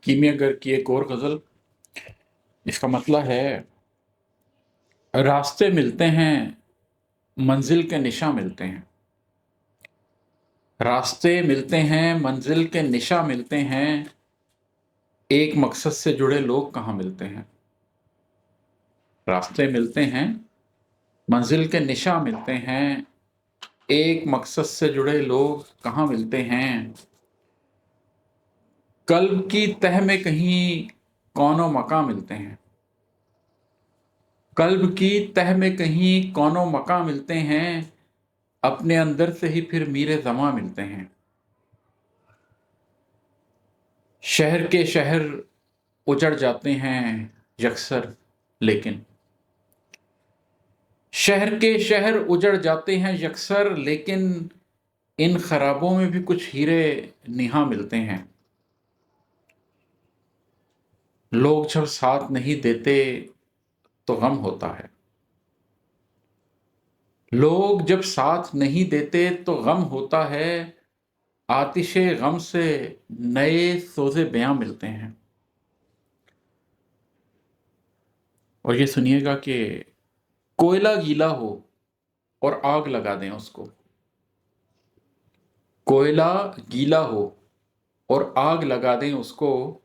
कीमियागर की एक और गज़ल। इसका मतलब है, रास्ते मिलते हैं, मंजिल के निशां मिलते हैं। रास्ते मिलते हैं, मंजिल के निशां मिलते हैं, एक मकसद से जुड़े लोग कहाँ मिलते हैं। रास्ते मिलते हैं, मंजिल के निशां मिलते हैं, एक मकसद से जुड़े लोग कहाँ मिलते हैं। कल्ब की तह में कहीं कौनो मकां मिलते हैं। कल्ब की तह में कहीं कौनो मकां मिलते हैं, अपने अंदर से ही फिर मीरे ज़मां मिलते हैं। शहर के शहर उजड़ जाते हैं यकसर, लेकिन शहर के शहर उजड़ जाते हैं यकसर, लेकिन इन खराबों में भी कुछ हीरे निहां मिलते हैं। लोग जब साथ नहीं देते तो गम होता है। लोग जब साथ नहीं देते तो गम होता है, आतिशे गम से नए सोज़े बयां मिलते हैं। और ये सुनिएगा कि कोयला गीला हो और आग लगा दें उसको। कोयला गीला हो और आग लगा दें उसको,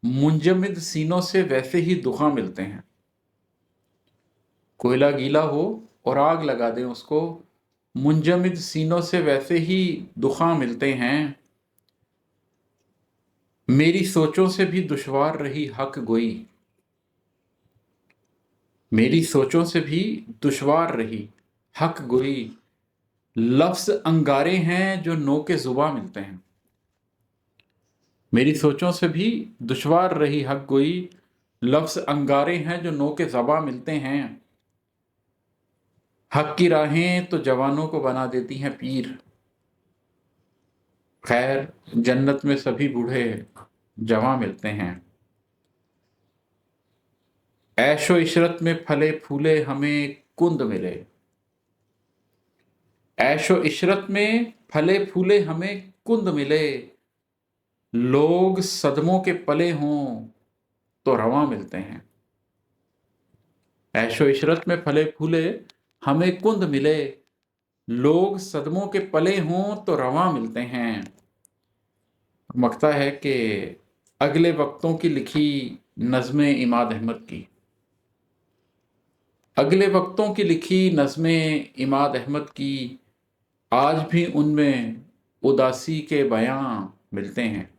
मुंजमद सीनों से वैसे ही दुखा मिलते हैं। कोयला गीला हो और आग लगा दें उसको, मुंजमद सीनों से वैसे ही दुखा मिलते हैं। मेरी सोचों से भी दुश्वार रही हक गोई। मेरी सोचों से भी दुश्वार रही हक गोई, लफ्ज़ अंगारे हैं जो नोके ज़ुबां मिलते हैं। मेरी सोचों से भी दुश्वार रही हक गोई, लफ्ज़ अंगारे हैं जो नोके ज़बां मिलते हैं। हक की राहें तो जवानों को बना देती हैं पीर। खैर, जन्नत में सभी बूढ़े जवां मिलते हैं। ऐशो इशरत में फले फूले हमें कुंद मिले। ऐशो इशरत में फले फूले हमें कुंद मिले, लोग सदमों के पले हों तो रवां मिलते हैं। ऐशो इशरत में फले फूले हमें कुंद मिले, लोग सदमों के पले हों तो रवां मिलते हैं। मकता है कि अगले वक्तों की लिखी नज़्में इमाद अहमद की। अगले वक्तों की लिखी नज़्में इमाद अहमद की, आज भी उनमें उदासी के बयां मिलते हैं।